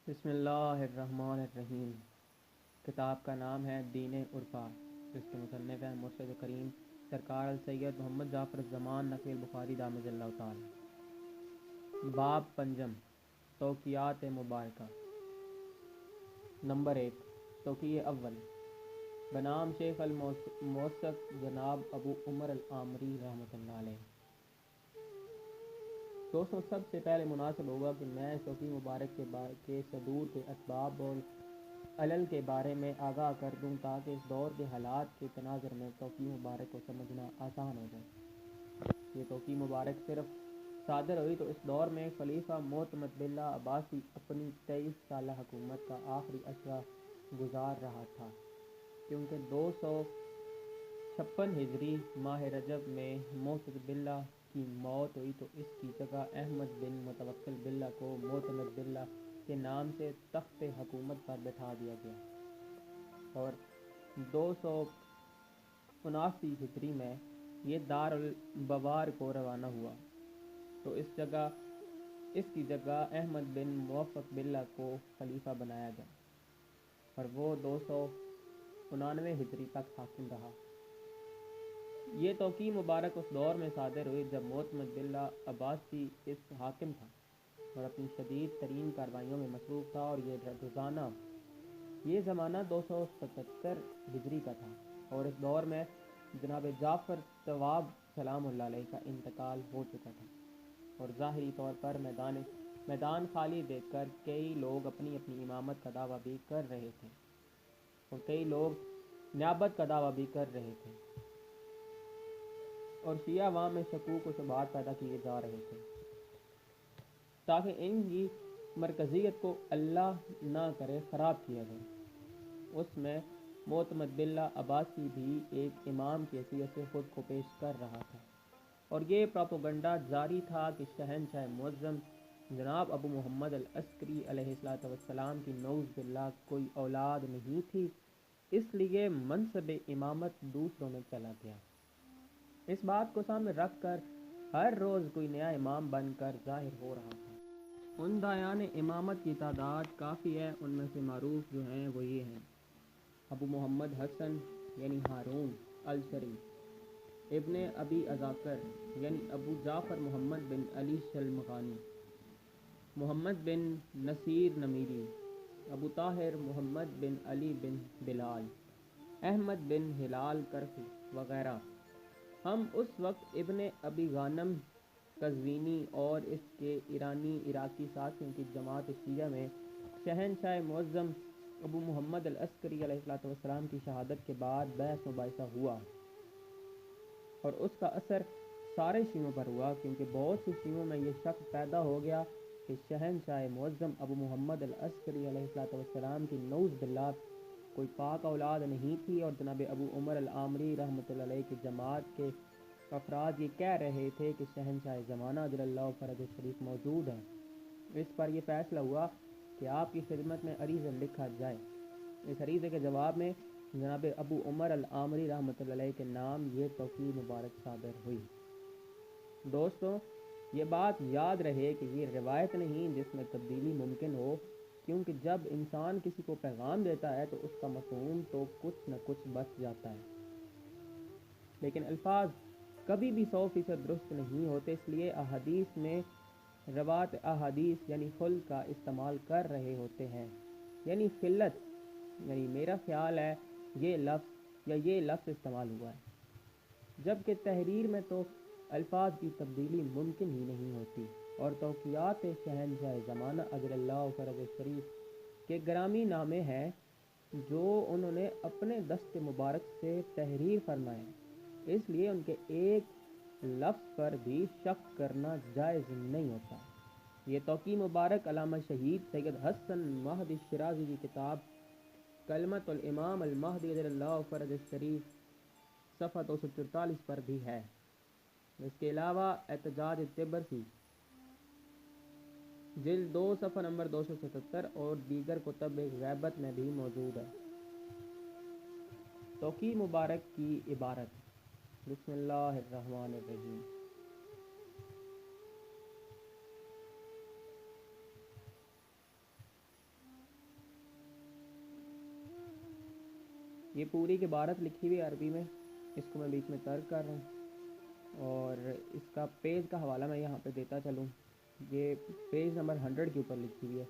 بسم اللہ الرحمن الرحیم۔ کتاب کا نام ہے دین عرفا، جس کے مصنف ہیں مرشد کریم سرکار السید محمد جعفر الزمان نقی البخاری دامج اللہ تعالی۔ باب پنجم، توقیات مبارکہ۔ نمبر 1، توقیع اول، بنام شیخ الموثق جناب ابو عمر العامری رحمۃ اللہ علیہ۔ دوستوں، سب سے پہلے مناسب ہوگا کہ میں توقیع مبارک کے صدور کے اسباب اور علل کے بارے میں آگاہ کر دوں تاکہ اس دور کے حالات کے تناظر میں توقیع مبارک کو سمجھنا آسان ہو جائے۔ یہ توقیع مبارک صرف صادر ہوئی تو اس دور میں خلیفہ معتمد باللہ عباسی اپنی 23 سالہ حکومت کا آخری اشرہ گزار رہا تھا، کیونکہ 256 ہجری ماہ رجب میں معتمد باللہ کی موت ہوئی تو اس کی جگہ احمد بن متوکل باللہ کو معتمد باللہ کے نام سے تخت حکومت پر بٹھا دیا گیا، اور 279 ہجری میں یہ دار البوار کو روانہ ہوا تو اس کی جگہ احمد بن موفق باللہ کو خلیفہ بنایا گیا، اور وہ 299 ہجری تک حاکم رہا۔ یہ توقیع مبارک اس دور میں صادر ہوئی جب معتمد باللہ عباسی اس حاکم تھا اور اپنی شدید ترین کاروائیوں میں مصروف تھا، اور یہ زمانہ 277 ہجری کا تھا، اور اس دور میں جناب جعفر طواب سلام اللہ علیہ کا انتقال ہو چکا تھا، اور ظاہری طور پر میدان خالی دیکھ کر کئی لوگ اپنی امامت کا دعویٰ بھی کر رہے تھے، اور کئی لوگ نیابت کا دعویٰ بھی کر رہے تھے، اور شیعہ عوام میں شکوک و شبہات پیدا کیے جا رہے تھے تاکہ ان کی مرکزیت کو اللہ نہ کرے خراب کیا جائے۔ اس میں معتمد باللہ عباسی بھی ایک امام کی حیثیت سے خود کو پیش کر رہا تھا، اور یہ پروپیگنڈا جاری تھا کہ شہنشاہ معظم جناب ابو محمد العسکری علیہ السلام کی نعوذ باللہ کوئی اولاد نہیں تھی، اس لیے منصب امامت دوسروں میں چلا گیا۔ اس بات کو سامنے رکھ کر ہر روز کوئی نیا امام بن کر ظاہر ہو رہا تھا۔ ان دایان امامت کی تعداد کافی ہے، ان میں سے معروف جو ہیں وہ یہ ہیں: ابو محمد حسن یعنی ہارون الشریف، ابن ابی اذاکر یعنی ابو جعفر محمد بن علی شلمغانی، محمد بن نصیر نمیری، ابو طاہر محمد بن علی بن بلال، احمد بن ہلال کرخی وغیرہ۔ ہم اس وقت ابن ابی غانم قزوینی اور اس کے عراقی ساتھیوں کی جماعت شیعہ میں شہنشاہ معظم ابو محمد العسکری علیہ السلام کی شہادت کے بعد بحث مباحثہ ہوا، اور اس کا اثر سارے شیعوں پر ہوا، کیونکہ بہت سی شیعوں میں یہ شک پیدا ہو گیا کہ شہنشاہ معظم ابو محمد العسکری علیہ السلام کی نعوذ باللہ کوئی پاک اولاد نہیں تھی، اور جناب ابو عمر العامری رحمۃ اللہ علیہ کی جماعت کے افراد یہ کہہ رہے تھے کہ شہنشاہ زمانہ جل اللہ فرج شریف موجود ہیں۔ اس پر یہ فیصلہ ہوا کہ آپ کی خدمت میں عریضہ لکھا جائے۔ اس عریضے کے جواب میں جناب ابو عمر العامری رحمۃ اللہ علیہ کے نام یہ توقیع مبارک صادر ہوئی۔ دوستوں، یہ بات یاد رہے کہ یہ روایت نہیں جس میں تبدیلی ممکن ہو، کیونکہ جب انسان کسی کو پیغام دیتا ہے تو اس کا مفہوم تو کچھ نہ کچھ بچ جاتا ہے، لیکن الفاظ کبھی بھی 100% درست نہیں ہوتے، اس لیے احادیث میں روات احادیث یعنی خل کا استعمال کر رہے ہوتے ہیں، یعنی خلت، یعنی میرا خیال ہے یہ لفظ استعمال ہوا ہے، جبکہ تحریر میں تو الفاظ کی تبدیلی ممکن ہی نہیں ہوتی، اور توقیات شہنشاہ زمانہ اجل اللہ فرج شریف کے گرامی نامے ہیں جو انہوں نے اپنے دست مبارک سے تحریر فرمائے، اس لیے ان کے ایک لفظ پر بھی شک کرنا جائز نہیں ہوتا۔ یہ توقیع مبارک علامہ شہید سید حسن مہدی شیرازی کی کتاب کلمۃ الامام المہدی اجل اللہ فرج شریف صفحہ 244 پر بھی ہے۔ اس کے علاوہ احتجاج طبرسی جلد 2 صفحہ نمبر 277 اور دیگر کتب غیبت میں بھی موجود ہے۔ توقیع مبارک کی عبارت: بسم اللہ الرحمن الرحیم۔ یہ پوری کی عبارت لکھی ہوئی ہے عربی میں، اس کو میں بیچ میں ترک کر رہا ہوں، اور اس کا پیج کا حوالہ میں یہاں پہ دیتا چلوں۔ یہ پیج نمبر 100 کے اوپر لکھی ہوئی ہے،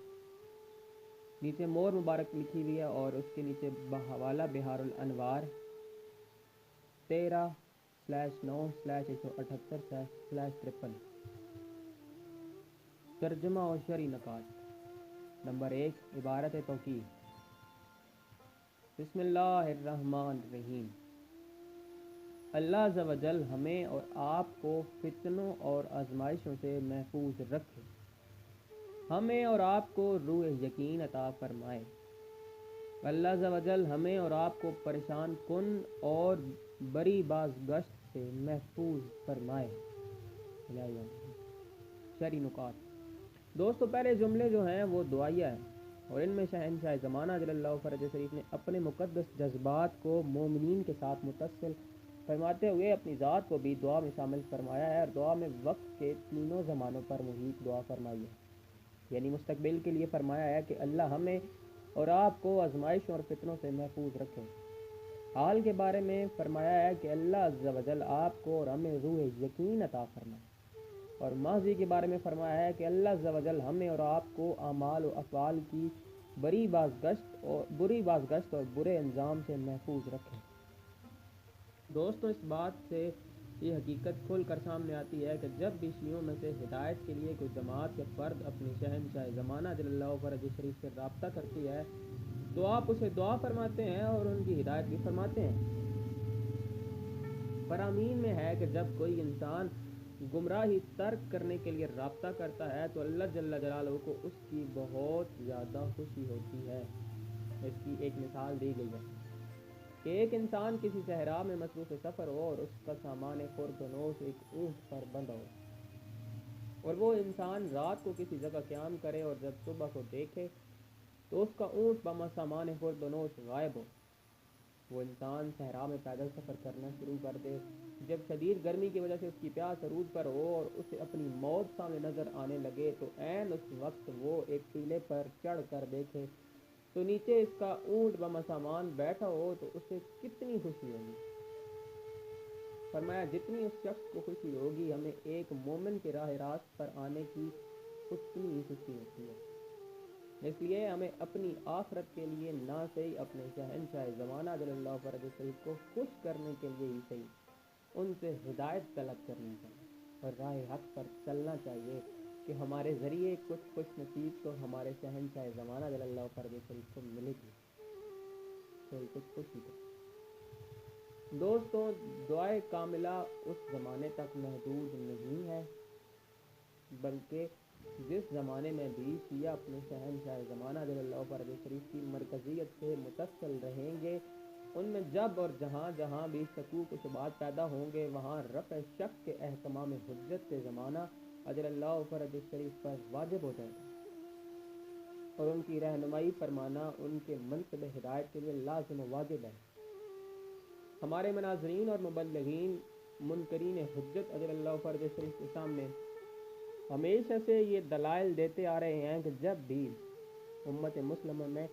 نیچے مور مبارک لکھی ہوئی ہے، اور اس کے نیچے حوالہ بہار الانوار 13/9/178/53۔ ترجمہ اور شرعی نکات۔ نمبر 1، عبارت توقیع۔ بسم اللہ الرحمن الرحیم۔ اللہ عز و جل ہمیں اور آپ کو فتنوں اور آزمائشوں سے محفوظ رکھے، ہمیں اور آپ کو روح یقین عطا فرمائے۔ اللہ عز و جل ہمیں اور آپ کو پریشان کن اور بری بازگشت سے محفوظ فرمائے۔ شرعی نکات۔ دوستو، پہلے جملے جو ہیں وہ دعائیہ ہیں، اور ان میں شہنشاہ زمانہ جل اللہ فرج شریف نے اپنے مقدس جذبات کو مومنین کے ساتھ متصل فرماتے ہوئے اپنی ذات کو بھی دعا میں شامل فرمایا ہے، اور دعا میں وقت کے تینوں زمانوں پر محیط دعا فرمائی ہے، یعنی مستقبل کے لیے فرمایا ہے کہ اللہ ہمیں اور آپ کو آزمائشوں اور فتنوں سے محفوظ رکھے۔ حال کے بارے میں فرمایا ہے کہ اللہ عز و جل آپ کو اور ہمیں روح یقین عطا فرمائے، اور ماضی کے بارے میں فرمایا ہے کہ اللہ عز و جل ہمیں اور آپ کو اعمال و افعال کی بری بازگشت اور برے انجام سے محفوظ رکھے۔ دوستو، اس بات سے یہ حقیقت کھل کر سامنے آتی ہے کہ جب بھی شیعوں میں سے ہدایت کے لیے کوئی جماعت یا فرد اپنی شہنشاہ زمانہ جل اللہ فرج شریف سے رابطہ کرتی ہے تو آپ اسے دعا فرماتے ہیں اور ان کی ہدایت بھی فرماتے ہیں۔ فرامین میں ہے کہ جب کوئی انسان گمراہی ترک کرنے کے لیے رابطہ کرتا ہے تو اللہ جل جلالہ کو اس کی بہت زیادہ خوشی ہوتی ہے۔ اس کی ایک مثال دی گئی ہے کہ ایک انسان کسی صحرا میں مصروف سفر ہو اور اس کا سامان خورد و نوش ایک اونٹ پر بندھا ہو، اور وہ انسان رات کو کسی جگہ قیام کرے، اور جب صبح کو دیکھے تو اس کا اونٹ بما سامان خورد و نوش غائب ہو۔ وہ انسان صحرا میں پیدل سفر کرنا شروع کر دے، جب شدید گرمی کی وجہ سے اس کی پیاس عروج پر ہو اور اسے اپنی موت سامنے نظر آنے لگے، تو عین اس وقت وہ ایک ٹیلے پر چڑھ کر دیکھے تو نیچے اس کا اونٹ بما سامان بیٹھا ہو تو اسے کتنی خوشی ہوگی۔ فرمایا جتنی اس شخص کو خوشی ہوگی، ہمیں ایک مومن کے راہ راست پر آنے کی اتنی ہی خوشی ہوتی ہے۔ اس لیے ہمیں اپنی آخرت کے لیے نہ صحیح اپنے شہنشاہ زمانہ جل اللہ فرج شریف کو خوش کرنے کے لیے ہی صحیح ان سے ہدایت طلب کرنی چاہیے اور راہ حق پر چلنا چاہیے کہ ہمارے ذریعے کچھ خوش نصیب تو ہمارے شہنشاہ زمانہ جل اللہ فرج شریف کو ملے گی، کوئی کچھ خوشی تو۔ دوستوں، دعائے کاملہ اس زمانے تک محدود نہیں ہے، بلکہ جس زمانے میں بھی شیعہ اپنے شہنشاہ زمانہ جل اللہ فرج شریف کی مرکزیت سے متصل رہیں گے، ان میں جب اور جہاں جہاں بھی شکوک و شبہات پیدا ہوں گے، وہاں رفع شک کے اہتمام حجت زمانہ اجل اللہ فرج شریف پر واجب ہو جائے گا، اور ان کی رہنمائی فرمانا ان کے منصب ہدایت کے لیے لازم و واجب ہے۔ ہمارے مناظرین اور مبلغین منکرین حجت اجل اللہ فرج شریف کے سامنے ہمیشہ سے یہ دلائل دیتے آ رہے ہیں کہ جب بھی امت مسلمہ میں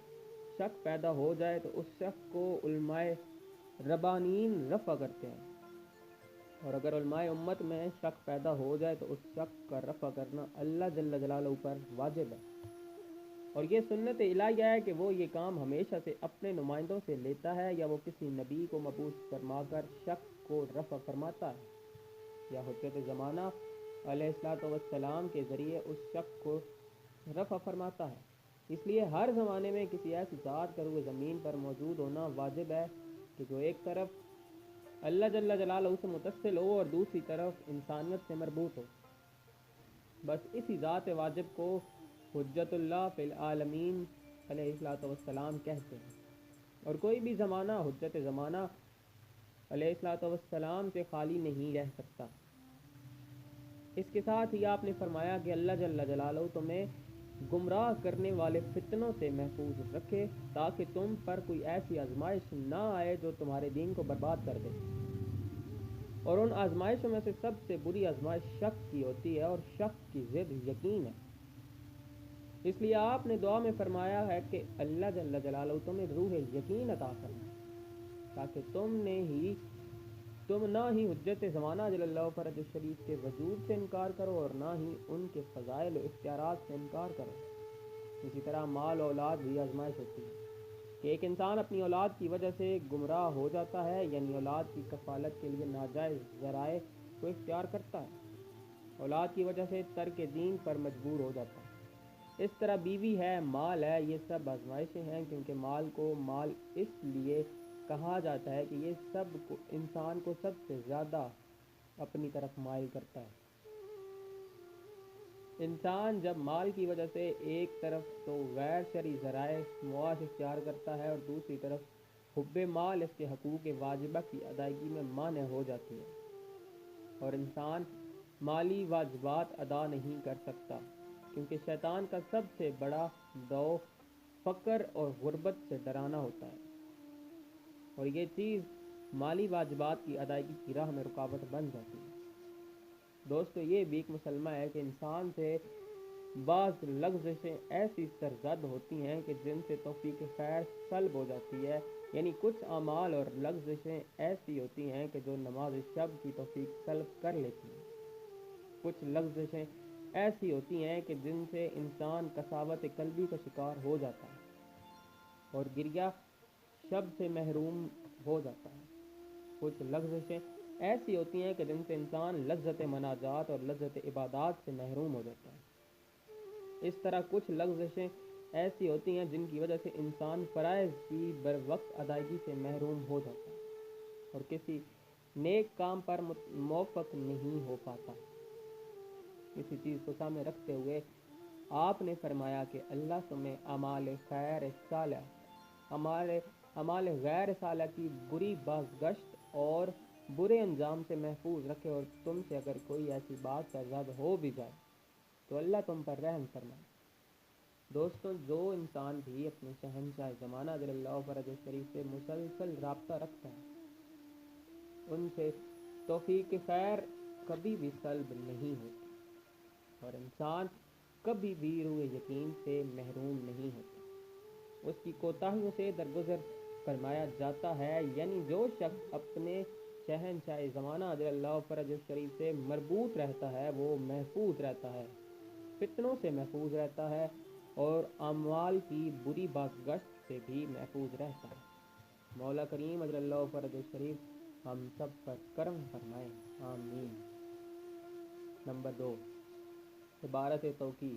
شک پیدا ہو جائے تو اس شک کو علماء ربانیین رفع کرتے ہیں، اور اگر علماء امت میں شک پیدا ہو جائے تو اس شک کا رفع کرنا اللہ جل جلالہ پر واجب ہے، اور یہ سنت الہیہ ہے کہ وہ یہ کام ہمیشہ سے اپنے نمائندوں سے لیتا ہے، یا وہ کسی نبی کو مبعوث فرما کر شک کو رفع فرماتا ہے، یا حجت زمانہ علیہ الصلوۃ والسلام کے ذریعے اس شک کو رفع فرماتا ہے۔ اس لیے ہر زمانے میں کسی ایسی ذات کا روئے زمین پر موجود ہونا واجب ہے کہ جو ایک طرف اللہ جل جلالہ سے متصل ہو اور دوسری طرف انسانیت سے مربوط ہو۔ بس اسی ذات واجب کو حجت اللہ فی العالمین علیہ الصلوۃ والسلام کہتے ہیں، اور کوئی بھی زمانہ حجت زمانہ علیہ الصلوۃ والسلام سے خالی نہیں رہ سکتا۔ اس کے ساتھ ہی آپ نے فرمایا کہ اللہ جل جلالہ تمہیں گمراہ کرنے والے فتنوں سے محفوظ رکھے، تاکہ تم پر کوئی ایسی آزمائش نہ آئے جو تمہارے دین کو برباد کر دے، اور ان آزمائشوں میں سے سب سے بری آزمائش شک کی ہوتی ہے، اور شک کی ضد یقین ہے۔ اس لیے آپ نے دعا میں فرمایا ہے کہ اللہ جل جلالہ تمہیں روح یقین عطا فرمائے۔ تاکہ تم نہ ہی حجت زمانہ جل اللہ فرج الشریف کے وجود سے انکار کرو اور نہ ہی ان کے فضائل و اختیارات سے انکار کرو۔ اسی طرح مال و اولاد بھی آزمائش ہوتی ہے کہ ایک انسان اپنی اولاد کی وجہ سے گمراہ ہو جاتا ہے، یعنی اولاد کی کفالت کے لیے ناجائز ذرائع کو اختیار کرتا ہے، اولاد کی وجہ سے ترک دین پر مجبور ہو جاتا ہے۔ اس طرح بیوی ہے، مال ہے، یہ سب آزمائشیں ہیں، کیونکہ مال کو مال اس لیے کہا جاتا ہے کہ یہ سب انسان کو سب سے زیادہ اپنی طرف مائل کرتا ہے۔ انسان جب مال کی وجہ سے ایک طرف تو غیر شرعی ذرائع معاش اختیار کرتا ہے اور دوسری طرف حب مال اس کے حقوق واجبہ کی ادائیگی میں مانع ہو جاتی ہے، اور انسان مالی واجبات ادا نہیں کر سکتا، کیونکہ شیطان کا سب سے بڑا دو فقر اور غربت سے ڈرانا ہوتا ہے، اور یہ چیز مالی واجبات کی ادائیگی کی راہ میں رکاوٹ بن جاتی ہے۔ دوستو، یہ بھی ایک مسلمہ ہے کہ انسان سے بعض لغزشیں ایسی سرزد ہوتی ہیں کہ جن سے توفیق خیر سلب ہو جاتی ہے، یعنی کچھ اعمال اور لغزشیں ایسی ہوتی ہیں کہ جو نماز شب کی توفیق سلب کر لیتی ہیں، کچھ لغزشیں ایسی ہوتی ہیں کہ جن سے انسان کساوت قلبی کا شکار ہو جاتا ہے اور گریہ شب سے محروم ہو جاتا ہے، کچھ لغزشیں ایسی ہوتی ہیں کہ جن سے انسان لذت مناجات اور لذت عبادات سے محروم ہو جاتا ہے۔ اس طرح کچھ لغزشیں ایسی ہوتی ہیں جن کی وجہ سے انسان فرائض کی بر وقت ادائیگی سے محروم ہو جاتا ہے اور کسی نیک کام پر موفق نہیں ہو پاتا۔ اسی چیز کو سامنے رکھتے ہوئے آپ نے فرمایا کہ اللہ تمہیں اعمال خیر صالح، اعمال غیر صالح کی بری بازگشت اور برے انجام سے محفوظ رکھے، اور تم سے اگر کوئی ایسی بات سرزد ہو بھی جائے تو اللہ تم پر رحم فرمائے۔ دوستوں، جو انسان بھی اپنے شہنشاہ زمانہ جل اللہ فرج شریف سے مسلسل رابطہ رکھتا ہے، ان سے توفیق خیر کبھی بھی سلب نہیں ہوتی، اور انسان کبھی بھی روح یقین سے محروم نہیں ہوتا، اس کی کوتاہیوں سے درگزر فرمایا جاتا ہے۔ یعنی جو شخص اپنے شہنشاہ زمانہ جل اللہ فرج شریف سے مربوط رہتا ہے وہ محفوظ رہتا ہے، فتنوں سے محفوظ رہتا ہے اور اموال کی بری بازگشت سے بھی محفوظ رہتا ہے۔ مولا کریم اجل اللہ فرج شریف ہم سب پر کرم فرمائے، آمین۔ نمبر 2، عبارت توقیع۔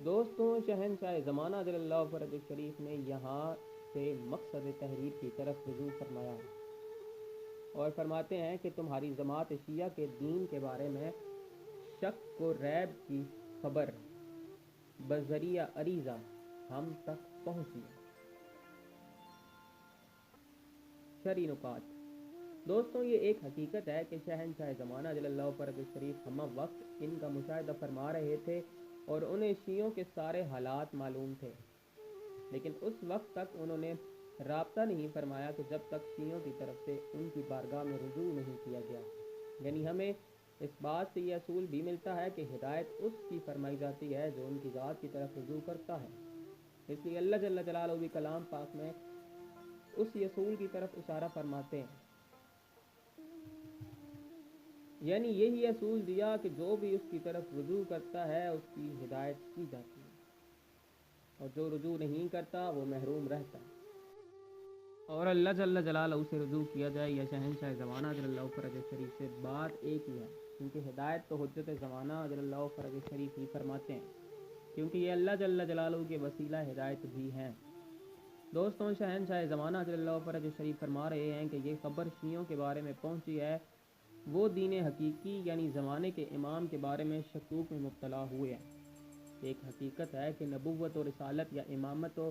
دوستوں، شہنشاہ زمانہ جل اللہ فرج شریف نے یہاں سے مقصد تحریر کی طرف رجوع فرمایا اور فرماتے ہیں کہ تمہاری جماعت شیعہ کے دین کے بارے میں شک و ریب کی خبر بذریعہ عریضہ ہم تک پہنچی۔ شرعی نکات۔ دوستوں، یہ ایک حقیقت ہے کہ شہنشاہ زمانہ جل اللہ فرج شریف ہمہ وقت ان کا مشاہدہ فرما رہے تھے اور انہیں شیعوں کے سارے حالات معلوم تھے، لیکن اس وقت تک انہوں نے رابطہ نہیں فرمایا کہ جب تک شیعوں کی طرف سے ان کی بارگاہ میں رجوع نہیں کیا گیا۔ یعنی ہمیں اس بات سے یہ اصول بھی ملتا ہے کہ ہدایت اس کی فرمائی جاتی ہے جو ان کی ذات کی طرف رجوع کرتا ہے، اس لیے اللہ جل جلالہ بھی کلام پاک میں اسی اصول کی طرف اشارہ فرماتے ہیں، یعنی یہی اصول دیا کہ جو بھی اس کی طرف رجوع کرتا ہے اس کی ہدایت کی جاتی ہے، اور جو رجوع نہیں کرتا وہ محروم رہتا ہے۔ اور اللہ جل جلالہ سے رجوع کیا جائے یا شہنشاہ زمانہ جل اللہ فرج شریف سے، بات ایک ہی ہے، کیونکہ ہدایت تو حجت زمانہ جل اللہ فرج شریف ہی فرماتے ہیں، کیونکہ یہ اللہ جل جلالہ کے وسیلہ ہدایت بھی ہیں۔ دوستوں، شہنشاہ زمانہ جل اللہ فرج شریف فرما رہے ہیں کہ یہ خبر شیعوں کے بارے میں پہنچی ہے، وہ دین حقیقی یعنی زمانے کے امام کے بارے میں شکوک میں مبتلا ہوئے ہیں۔ ایک حقیقت ہے کہ نبوت و رسالت یا امامت و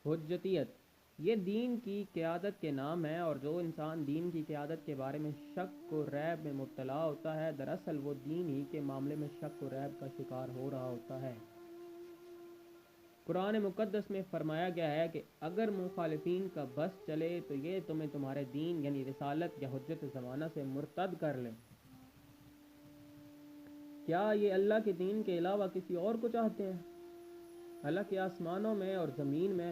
حجتیت یہ دین کی قیادت کے نام ہے، اور جو انسان دین کی قیادت کے بارے میں شک و ریب میں مبتلا ہوتا ہے دراصل وہ دین ہی کے معاملے میں شک و ریب کا شکار ہو رہا ہوتا ہے۔ قرآن مقدس میں فرمایا گیا ہے کہ اگر مخالفین کا بس چلے تو یہ تمہیں تمہارے دین یعنی رسالت یا حجت زمانہ سے مرتد کر لیں۔ کیا یہ اللہ کے دین کے علاوہ کسی اور کو چاہتے ہیں؟ اللہ کے آسمانوں میں اور زمین میں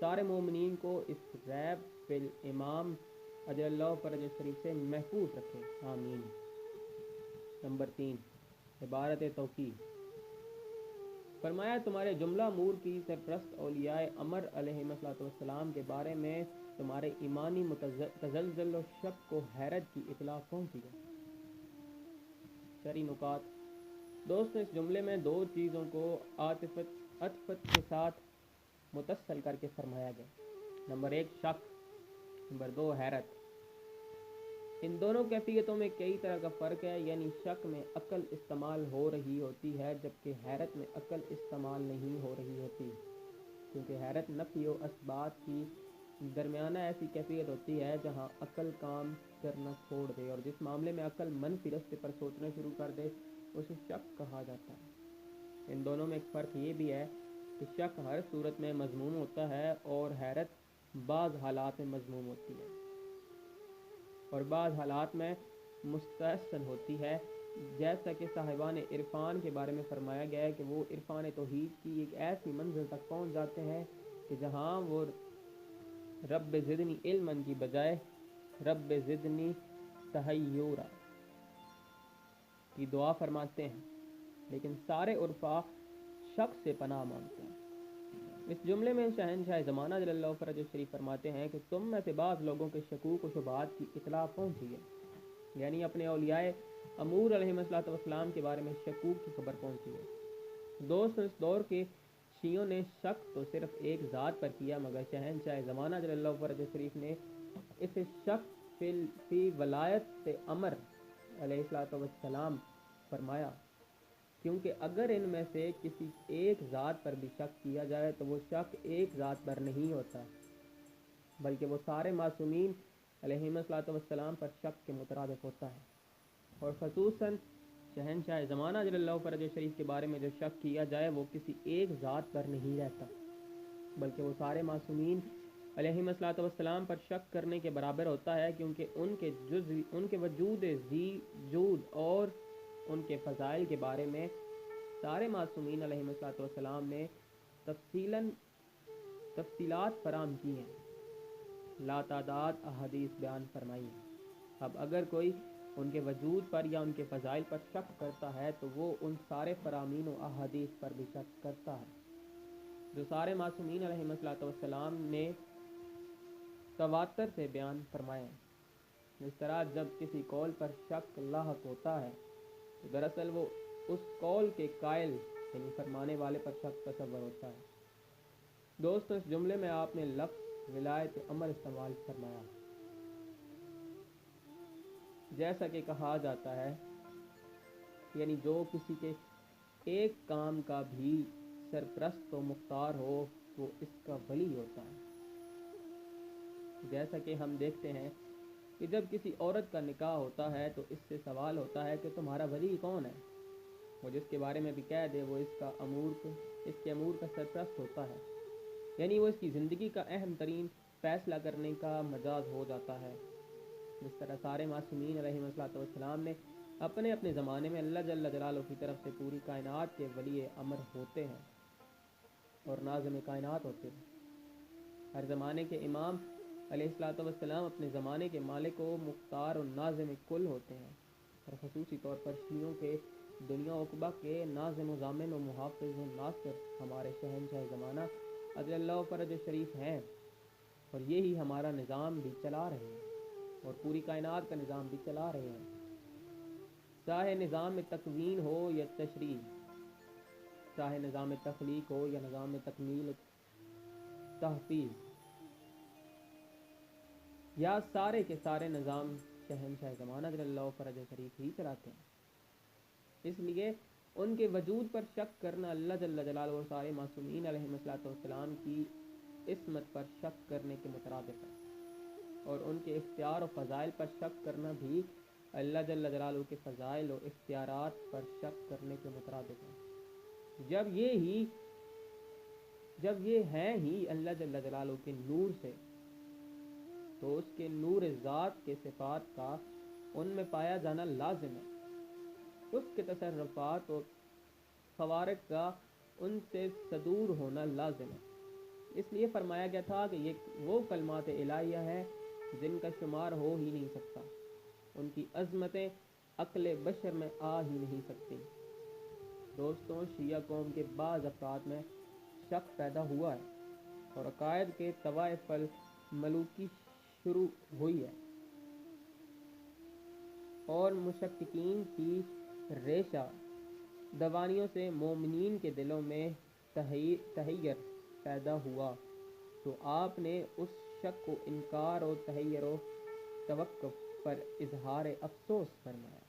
سارے مومنین کو اس ریب فی الامام اجل اللہ فرج شریف سے محفوظ رکھے، آمین۔ نمبر 3، عبارت توقیع۔ فرمایا تمہارے جملہ امور کی سرپرست اولیاء امر علیہ السلام کے بارے میں تمہارے ایمانی تزلزل و شک کو حیرت کی اطلاع پہنچی ہے۔ شرعی نکات۔ دوستو، اس جملے میں دو چیزوں کو عطفت کے ساتھ متصل کر کے فرمایا گیا۔ نمبر 1 شک، نمبر 2 حیرت۔ ان دونوں کیفیتوں میں کئی طرح کا فرق ہے، یعنی شک میں عقل استعمال ہو رہی ہوتی ہے جبکہ حیرت میں عقل استعمال نہیں ہو رہی ہوتی، کیونکہ حیرت نفی و اثبات کی درمیانہ ایسی کیفیت ہوتی ہے جہاں عقل کام کرنا چھوڑ دے، اور جس معاملے میں عقل منفی رستے پر سوچنا شروع کر دے اسے شک کہا جاتا ہے۔ ان دونوں میں ایک فرق یہ بھی ہے کہ شک ہر صورت میں مذموم ہوتا ہے اور حیرت بعض حالات میں مذموم ہوتی ہے اور بعض حالات میں مستحسن ہوتی ہے، جیسا کہ صاحبان عرفان کے بارے میں فرمایا گیا ہے کہ وہ عرفان توحید کی ایک ایسی منزل تک پہنچ جاتے ہیں کہ جہاں وہ رب زدنی علما کی بجائے رب زدنی تحیرا کی دعا فرماتے ہیں، لیکن سارے عرفا شک سے پناہ مانگتے ہیں۔ اس جملے میں شہنشاہ زمانہ جل اللہ فرج شریف فرماتے ہیں کہ تم میں سے بعض لوگوں کے شکوک و شبہات کی اطلاع پہنچی ہے، یعنی اپنے اولیاء امور علیہ السلام کے بارے میں شکوک کی خبر پہنچی ہے۔ دوست، اس دور کے شیعوں نے شک تو صرف ایک ذات پر کیا، مگر شہنشاہ زمانہ جل اللہ فرج شریف نے اسے شک فی ولایت امر علیہ السلام فرمایا، کیونکہ اگر ان میں سے کسی ایک ذات پر بھی شک کیا جائے تو وہ شک ایک ذات پر نہیں ہوتا بلکہ وہ سارے معصومین علیہ السلام پر شک کے مترادف ہوتا ہے، اور خصوصاً شہنشاہ زمانہ جل اللہ فرج شریف کے بارے میں جو شک کیا جائے وہ کسی ایک ذات پر نہیں رہتا بلکہ وہ سارے معصومین علیہ السلام پر شک کرنے کے برابر ہوتا ہے، کیونکہ ان کے وجود ذی جود اور ان کے فضائل کے بارے میں سارے معصومین علیہ السلام نے تفصیلات فراہم کی ہیں، لاتعداد احادیث بیان فرمائی ہیں۔ اب اگر کوئی ان کے وجود پر یا ان کے فضائل پر شک کرتا ہے تو وہ ان سارے فرامین و احادیث پر بھی شک کرتا ہے جو سارے معصومین علیہ السلام نے تواتر سے بیان فرمائے ہیں۔ اس طرح جب کسی قول پر شک لاحق ہوتا ہے تو دراصل وہ اس قول کے قائل یعنی فرمانے والے پر شک تصور ہوتا ہے۔ دوستو، اس جملے میں آپ نے لفظ ولایت امر استعمال فرمایا، جیسا کہ کہا جاتا ہے، یعنی جو کسی کے ایک کام کا بھی سرپرست و مختار ہو وہ اس کا ولی ہوتا ہے۔ جیسا کہ ہم دیکھتے ہیں کہ جب کسی عورت کا نکاح ہوتا ہے تو اس سے سوال ہوتا ہے کہ تمہارا ولی کون ہے؟ وہ جس کے بارے میں بھی کہہ دے وہ اس کے امور کا سرپرست ہوتا ہے، یعنی وہ اس کی زندگی کا اہم ترین فیصلہ کرنے کا مجاز ہو جاتا ہے۔ جس طرح سارے معصومین علیہ السلام نے اپنے اپنے زمانے میں اللہ جل جلالہ کی طرف سے پوری کائنات کے ولی امر ہوتے ہیں اور ناظم کائنات ہوتے ہیں۔ ہر زمانے کے امام علیہ السلام اپنے زمانے کے مالک و مختار و ناظم کل ہوتے ہیں، اور خصوصی طور پر شیعوں کے دنیا عقبہ کے ناظم و ضامن و محافظ و ناصر ہمارے شہنشاہ زمانہ اجل اللہ فرج شریف ہیں، اور یہی ہمارا نظام بھی چلا رہے ہیں اور پوری کائنات کا نظام بھی چلا رہے ہیں، چاہے نظام تکوین ہو یا تشریع، چاہے نظام تخلیق ہو یا نظام تکمیل تحفیظ، یا سارے کے سارے نظام شہنشاہ زمانہ جل اللہ فرج شریف ہی چلاتے ہیں۔ اس لیے ان کے وجود پر شک کرنا اللہ جل جلالہ اور سارے معصومین علیہ السلام کی عصمت پر شک کرنے کے مترادف ہے، اور ان کے اختیار و فضائل پر شک کرنا بھی اللہ جل جلالہ کے فضائل و اختیارات پر شک کرنے کے مترادف ہے۔ جب یہ ہیں ہی اللہ جل جلالہ کے نور سے تو اس کے نور ذات کے صفات کا ان میں پایا جانا لازم ہے، اس کے تصرفات و خوارق کا ان سے صدور ہونا لازم ہے، اس لیے فرمایا گیا تھا کہ یہ وہ کلمات الہیہ ہیں جن کا شمار ہو ہی نہیں سکتا، ان کی عظمتیں عقل بشر میں آ ہی نہیں سکتی۔ دوستوں، شیعہ قوم کے بعض افراد میں شک پیدا ہوا ہے اور عقائد کے طوائف الملوکی شروع ہوئی ہے، اور مشککین کی ریشہ دوانیوں سے مومنین کے دلوں میں تحیر پیدا ہوا، تو آپ نے اس شک کو انکار و تحیر و توقف پر اظہار افسوس فرمایا،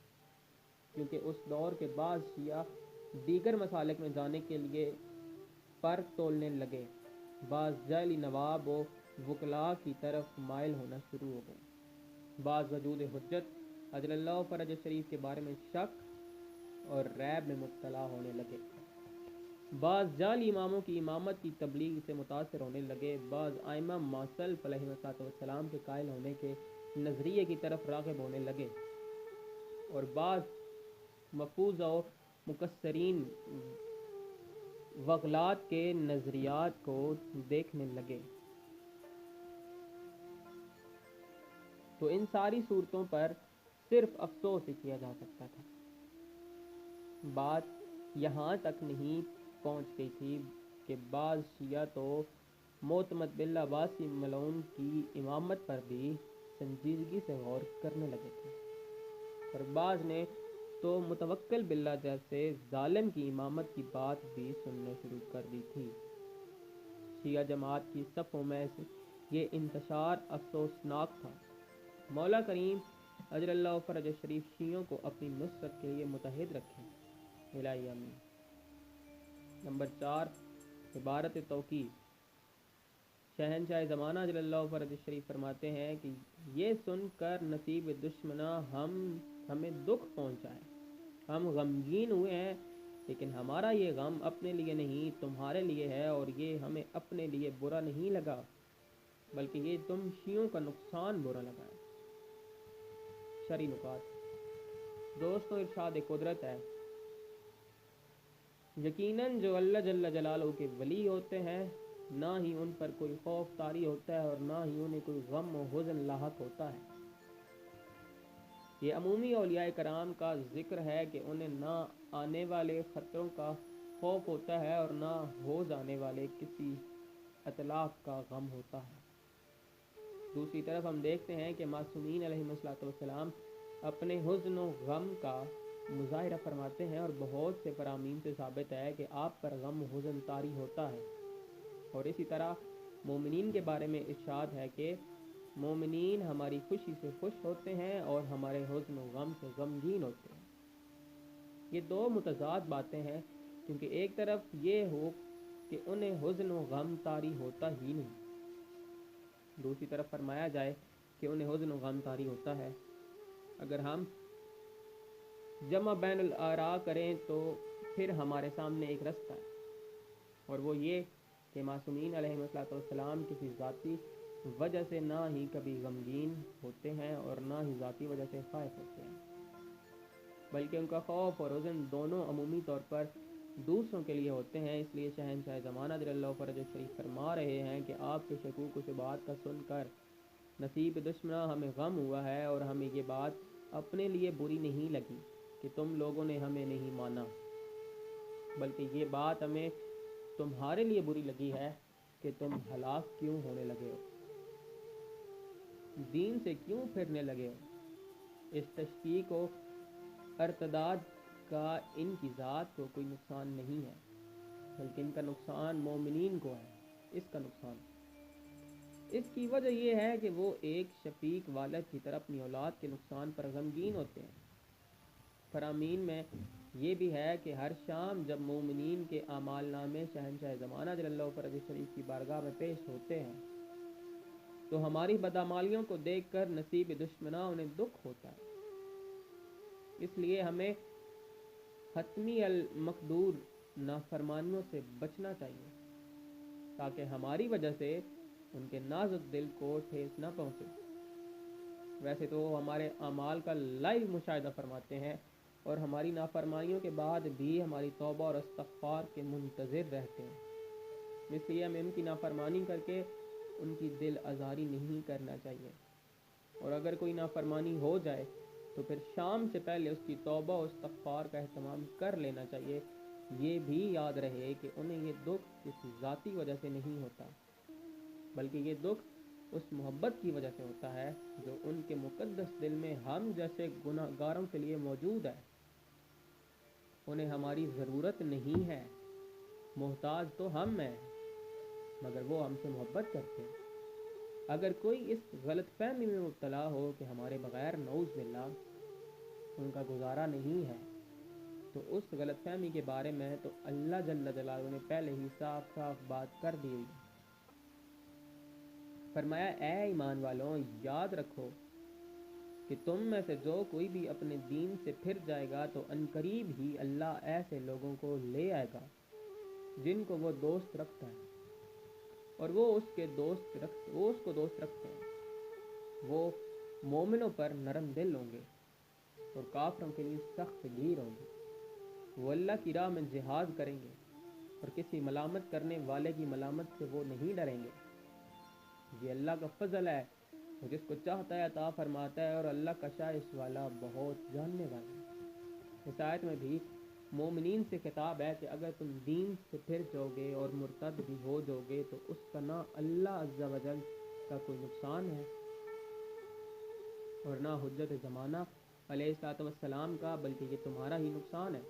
کیونکہ اس دور کے بعض شیعہ دیگر مسالک میں جانے کے لیے پر تولنے لگے، بعض جعلی نواب و وکلاء کی طرف مائل ہونا شروع ہو گئے، بعض وجود حجت اجل اللہ فرج شریف کے بارے میں شک اور ریب میں مبتلا ہونے لگے، بعض جعلی اماموں کی امامت کی تبلیغ سے متاثر ہونے لگے، بعض ائمہ ماسلف علیہ السلام کے قائل ہونے کے نظریے کی طرف راغب ہونے لگے، اور بعض مفوضہ و مکسرین وغلات کے نظریات کو دیکھنے لگے۔ تو ان ساری صورتوں پر صرف افسوس ہی کیا جا سکتا تھا۔ بات یہاں تک نہیں پہنچ گئی تھی کہ بعض شیعہ تو معتمد باللہ عباسی ملعون کی امامت پر بھی سنجیدگی سے غور کرنے لگے تھے، اور بعض نے تو متوکل باللہ جیسے ظالم کی امامت کی بات بھی سننا شروع کر دی تھی۔ شیعہ جماعت کی صفوں میں یہ انتشار افسوسناک تھا۔ مولا کریم اجل اللہ فرج شریف شیعوں کو اپنی نصرت کے لیے متحد رکھیں، الہی آمین۔ نمبر 4، عبارت توقیف۔ شہنشاہ زمانہ اجل اللہ فرج شریف فرماتے ہیں کہ یہ سن کر نصیب دشمنا ہمیں دکھ پہنچا ہے، ہم غمگین ہوئے ہیں، لیکن ہمارا یہ غم اپنے لیے نہیں تمہارے لیے ہے، اور یہ ہمیں اپنے لیے برا نہیں لگا بلکہ یہ تم شیعوں کا نقصان برا لگا ہے۔ شرعی نکات۔ دوستو، ارشاد قدرت ہے، یقیناً جو اللہ جل جلالہ کے ولی ہوتے ہیں نہ ہی ان پر کوئی خوف طاری ہوتا ہے اور نہ ہی انہیں کوئی غم و حزن لاحق ہوتا ہے۔ یہ عمومی اولیاء کرام کا ذکر ہے کہ انہیں نہ آنے والے خطروں کا خوف ہوتا ہے اور نہ ہو جانے والے کسی اتلاف کا غم ہوتا ہے۔ دوسری طرف ہم دیکھتے ہیں کہ معصومین علیہ السلام اپنے حزن و غم کا مظاہرہ فرماتے ہیں، اور بہت سے فرامین سے ثابت ہے کہ آپ پر غم و حزن طاری ہوتا ہے، اور اسی طرح مومنین کے بارے میں ارشاد ہے کہ مومنین ہماری خوشی سے خوش ہوتے ہیں اور ہمارے حزن و غم سے غمگین ہوتے ہیں۔ یہ دو متضاد باتیں ہیں، کیونکہ ایک طرف یہ ہو کہ انہیں حزن و غم طاری ہوتا ہی نہیں، دوسری طرف فرمایا جائے کہ انہیں حزن و غم طاری ہوتا ہے۔ اگر ہم جمع بین الآراء کریں تو پھر ہمارے سامنے ایک رستہ ہے، اور وہ یہ کہ معصومین علیہ السلام کسی ذاتی وجہ سے نہ ہی کبھی غمگین ہوتے ہیں اور نہ ہی ذاتی وجہ سے خائف ہوتے ہیں، بلکہ ان کا خوف اور حزن دونوں عمومی طور پر دوسروں کے لیے ہوتے ہیں۔ اس لیے شہنشاہ زمانہ رضی اللہ فرج شریف فرما رہے ہیں کہ آپ کے شکوک و شبہات کا سن کر نصیب دشمنا ہمیں غم ہوا ہے، اور ہمیں یہ بات اپنے لیے بری نہیں لگی کہ تم لوگوں نے ہمیں نہیں مانا، بلکہ یہ بات ہمیں تمہارے لیے بری لگی ہے کہ تم ہلاک کیوں ہونے لگے ہو، دین سے کیوں پھرنے لگے ہو۔ اس تشکیک و ارتداد کا ان کی ذات کو کوئی نقصان نہیں ہے، بلکہ ان کا نقصان مومنین کو ہے۔ اس کا نقصان اس کی وجہ یہ ہے کہ وہ ایک شفیق والد کی طرح اپنی اولاد کے نقصان پر غمگین ہوتے ہیں۔ فرامین میں یہ بھی ہے کہ ہر شام جب مومنین کے اعمال نامے شہنشاہ زمانہ جل اللہ فرج شریف کی بارگاہ میں پیش ہوتے ہیں تو ہماری بدعمالیوں کو دیکھ کر نصیب دشمنا انہیں دکھ ہوتا ہے۔ اس لیے ہمیں حتمی المقدور نافرمانیوں سے بچنا چاہیے، تاکہ ہماری وجہ سے ان کے نازک دل کو ٹھیس نہ پہنچے۔ ویسے تو وہ ہمارے اعمال کا لائیو مشاہدہ فرماتے ہیں اور ہماری نافرمانیوں کے بعد بھی ہماری توبہ اور استغفار کے منتظر رہتے ہیں، اس لیے ہمیں ان کی نافرمانی کر کے ان کی دل آزاری نہیں کرنا چاہیے، اور اگر کوئی نافرمانی ہو جائے تو پھر شام سے پہلے اس کی توبہ و استغفار کا اہتمام کر لینا چاہیے۔ یہ بھی یاد رہے کہ انہیں یہ دکھ کسی ذاتی وجہ سے نہیں ہوتا، بلکہ یہ دکھ اس محبت کی وجہ سے ہوتا ہے جو ان کے مقدس دل میں ہم جیسے گناہ گاروں کے لیے موجود ہے۔ انہیں ہماری ضرورت نہیں ہے، محتاج تو ہم ہیں، مگر وہ ہم سے محبت کرتے ہیں۔ اگر کوئی اس غلط فہمی میں مبتلا ہو کہ ہمارے بغیر نعوذ باللہ ان کا گزارا نہیں ہے، تو اس غلط فہمی کے بارے میں تو اللہ جل جلالہ نے پہلے ہی صاف صاف بات کر دی ہوئی۔ فرمایا اے ایمان والوں، یاد رکھو کہ تم میں سے جو کوئی بھی اپنے دین سے پھر جائے گا تو عنقریب ہی اللہ ایسے لوگوں کو لے آئے گا جن کو وہ دوست رکھتا ہے، اور وہ اس کو دوست رکھتے ہیں۔ وہ مومنوں پر نرم دل ہوں گے اور کافروں کے لیے سخت گیر ہوں گے۔ وہ اللہ کی راہ میں جہاد کریں گے اور کسی ملامت کرنے والے کی ملامت سے وہ نہیں ڈریں گے۔ یہ اللہ کا فضل ہے، وہ جس کو چاہتا ہے عطا فرماتا ہے، اور اللہ کا شائش والا بہت جاننے والا ہے۔ اس آیت میں بھی مومنین سے خطاب ہے کہ اگر تم دین سے پھر جاؤ گے اور مرتد بھی ہو جاؤ گے تو اس کا نہ اللہ عز و جل کا کوئی نقصان ہے اور نہ حجت زمانہ علیہ السلام کا، بلکہ یہ تمہارا ہی نقصان ہے،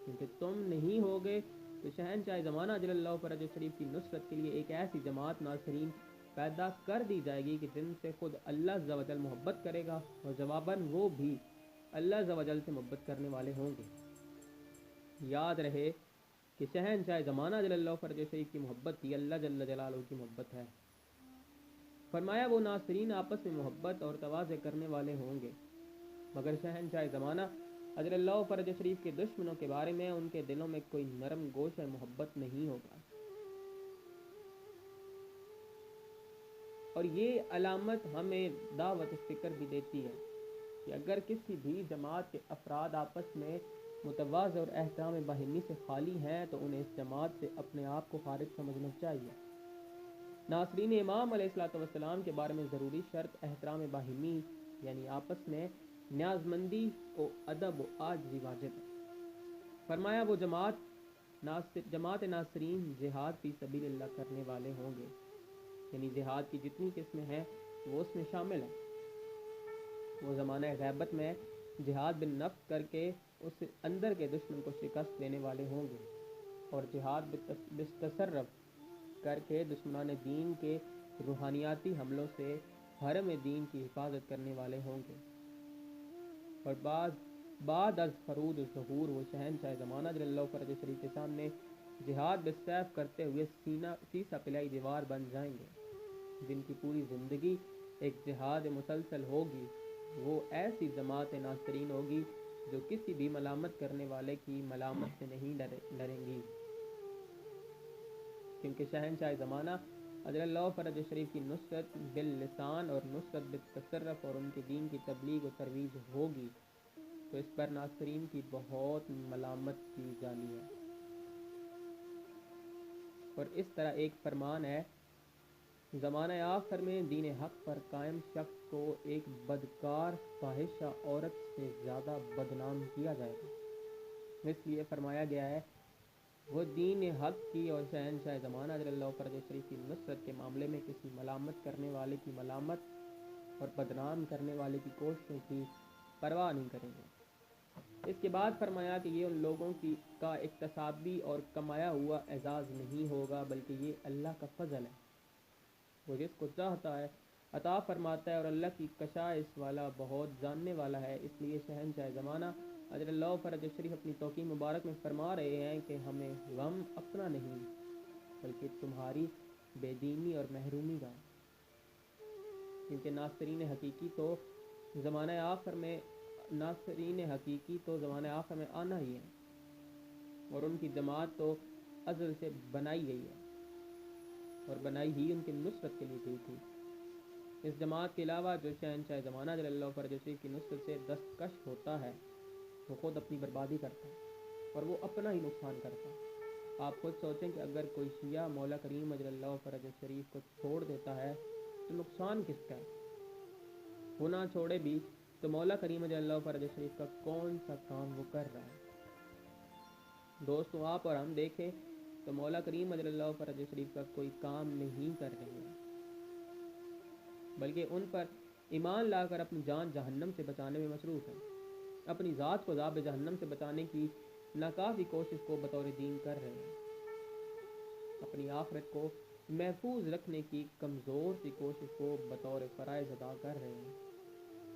کیونکہ تم نہیں ہوگے تو شہنشاہ زمانہ جل اللہ فرج شریف کی نصرت کے لیے ایک ایسی جماعت ناصرین پیدا کر دی جائے گی کہ جن سے خود اللہ عز و جل محبت کرے گا، اور جواباً وہ بھی اللہ عز و جل سے محبت کرنے والے ہوں گے۔ یاد رہے کہ شہنشاہ زمانہ جل اللہ فرج شریف کی محبت ہی اللہ جل جلالہ کی محبت ہے۔ فرمایا وہ ناصرین آپس میں محبت اور تواضع کرنے والے ہوں گے، مگر شہنشاہ زمانہ اجل اللہ فرج شریف کے دشمنوں کے بارے میں ان کے دلوں میں کوئی نرم گوش اور محبت نہیں ہوگا۔ اور یہ علامت ہمیں دعوت فکر بھی دیتی ہے کہ اگر کسی بھی جماعت کے افراد آپس میں متواضع اور احترام باہمی سے خالی ہیں تو انہیں اس جماعت سے اپنے آپ کو خارج سمجھنا چاہیے۔ ناصرین امام علیہ السلام کے بارے میں ضروری شرط احترام باہمی یعنی آپس میں نیاز مندی و ادب و عاجزی واجب ہے۔ فرمایا وہ جماعت ناصرین جہاد فی سبیل اللہ کرنے والے ہوں گے، یعنی جہاد کی جتنی قسمیں ہیں وہ اس میں شامل ہیں۔ وہ زمانہ غیبت میں جہاد بن نفس کر کے اس اندر کے دشمن کو شکست دینے والے ہوں گے، اور جہاد بالتصرف کر کے دشمنان دین کے روحانیاتی حملوں سے حرم دین کی حفاظت کرنے والے ہوں گے، اور بعد از فرود ظہور وہ شہنشاہ زمانہ جل اللہ فرج شریف کے سامنے جہاد بالسیف کرتے ہوئے سیسا پلائی دیوار بن جائیں گے، جن کی پوری زندگی ایک جہاد مسلسل ہوگی۔ وہ ایسی جماعت ناصرین ہوگی جو کسی بھی ملامت کرنے والے کی ملامت سے نہیں ڈریں گی، کیونکہ شہنشاہ زمانہ اجل اللہ فرج شریف کی نصرت باللسان اور نصرت بالتصرف اور ان کے دین کی تبلیغ و ترویج ہوگی، تو اس پر ناصرین کی بہت ملامت کی جانی ہے۔ اور اس طرح ایک فرمان ہے، زمانہ آخر میں دین حق پر قائم شخص کو ایک بدکار فاحشہ عورت سے زیادہ بدنام کیا جائے گا۔ اس لیے فرمایا گیا ہے وہ دین حق کی اور شہنشاہ زمانہ جل اللہ فرج شریف کی نصرت کے معاملے میں کسی ملامت کرنے والے کی ملامت اور بدنام کرنے والے کی کوششوں کی پرواہ نہیں کریں گے۔ اس کے بعد فرمایا کہ یہ ان لوگوں کا اکتسابی اور کمایا ہوا اعزاز نہیں ہوگا، بلکہ یہ اللہ کا فضل ہے، وہ جس کو چاہتا ہے عطا فرماتا ہے، اور اللہ کی کشائش والا بہت جاننے والا ہے۔ اس لیے شہنشاہ زمانہ اجل اللہ فرج شریف اپنی توقیع مبارک میں فرما رہے ہیں کہ ہمیں غم اپنا نہیں بلکہ تمہاری بے دینی اور محرومی کا، کیونکہ ناصرین حقیقی تو زمانہ آخر میں آنا ہی ہے، اور ان کی جماعت تو ازل سے بنائی گئی ہے اور بنائی ہی ان کی نصرت کے لیے گئی تھی۔ اس جماعت کے علاوہ جو شہنشاہ زمانہ جل اللہ فرج شریف کی نصرت سے دستکش ہوتا ہے وہ خود اپنی بربادی کرتا ہے اور وہ اپنا ہی نقصان کرتا ہے۔ آپ خود سوچیں کہ اگر کوئی شیعہ مولا کریم اجل اللہ فرج شریف کو چھوڑ دیتا ہے تو نقصان کس کا ہے؟ وہ نہ چھوڑے بھی تو مولا کریم اجل اللہ فرج شریف کا کون سا کام وہ کر رہا ہے؟ دوستو آپ اور ہم دیکھیں تو مولا کریم اجل اللہ فرج شریف کا کوئی کام نہیں کر رہے ہیں، بلکہ ان پر ایمان لا کر اپنی جان جہنم سے بچانے میں مصروف ہیں، اپنی ذات کو عذاب جہنم سے بچانے کی ناکافی کوشش کو بطور دین کر رہے ہیں، اپنی آخرت کو محفوظ رکھنے کی کمزور سی کوشش کو بطور فرائض ادا کر رہے ہیں۔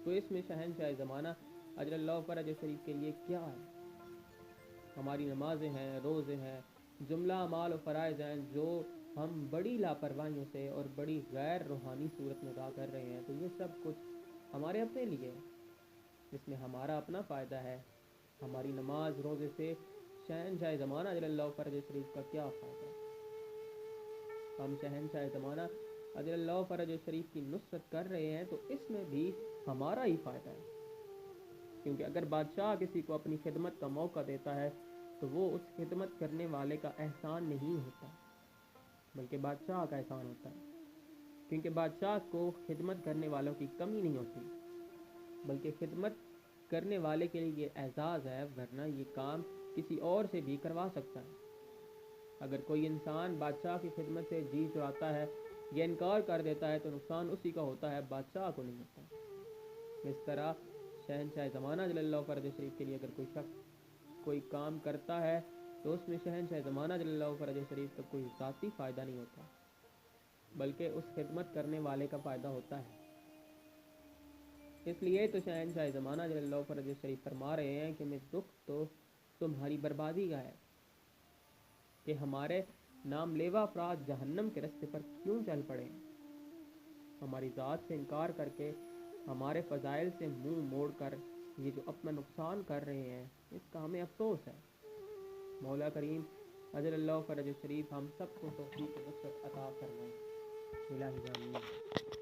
تو اس میں شہنشاہ زمانہ اجل اللہ فرج شریف کے لیے کیا ہے؟ ہماری نمازیں ہیں، روزے ہیں، جملہ اعمال و فرائض ہیں جو ہم بڑی لاپرواہیوں سے اور بڑی غیر روحانی صورت میں ادا کر رہے ہیں، تو یہ سب کچھ ہمارے اپنے لیے ہے، جس میں ہمارا اپنا فائدہ ہے۔ ہماری نماز روزے سے شہنشاہ زمانہ اجل اللہ فرج شریف کا کیا فائدہ ہے؟ ہم شہنشاہ زمانہ اجل اللہ فرج شریف کی نصرت کر رہے ہیں تو اس میں بھی ہمارا ہی فائدہ ہے، کیونکہ اگر بادشاہ کسی کو اپنی خدمت کا موقع دیتا ہے تو وہ اس خدمت کرنے والے کا احسان نہیں ہوتا، بلکہ بادشاہ کا احسان ہوتا ہے، کیونکہ بادشاہ کو خدمت کرنے والوں کی کمی نہیں ہوتی، بلکہ خدمت کرنے والے کے لیے یہ اعزاز ہے، ورنہ یہ کام کسی اور سے بھی کروا سکتا ہے۔ اگر کوئی انسان بادشاہ کی خدمت سے جی چراتا ہے یا انکار کر دیتا ہے تو نقصان اسی کا ہوتا ہے، بادشاہ کو نہیں ہوتا۔ اس طرح شہنشاہ زمانہ جل اللہ فرج شریف کے لیے اگر کوئی شخص کوئی کام کرتا ہے تو اس میں شہنشاہ زمانہ جل اللہ فرج شریف کا کوئی ذاتی فائدہ نہیں ہوتا، بلکہ اس خدمت کرنے والے کا فائدہ ہوتا ہے۔ اس لیے تو شہنشاہ زمانہ جل اللہ فرج شریف فرما رہے ہیں کہ میں دکھ تو تمہاری بربادی کا ہے کہ ہمارے نام لیوا افراد جہنم کے رستے پر کیوں چل پڑے، ہماری ذات سے انکار کر کے، ہمارے فضائل سے منہ موڑ کر یہ جو اپنا نقصان کر رہے ہیں، اس کا ہمیں افسوس ہے۔ مولا کریم اجل اللہ فرج شریف ہم سب کو توفیق و نصرت عطا فرمائے۔ الہی آمین۔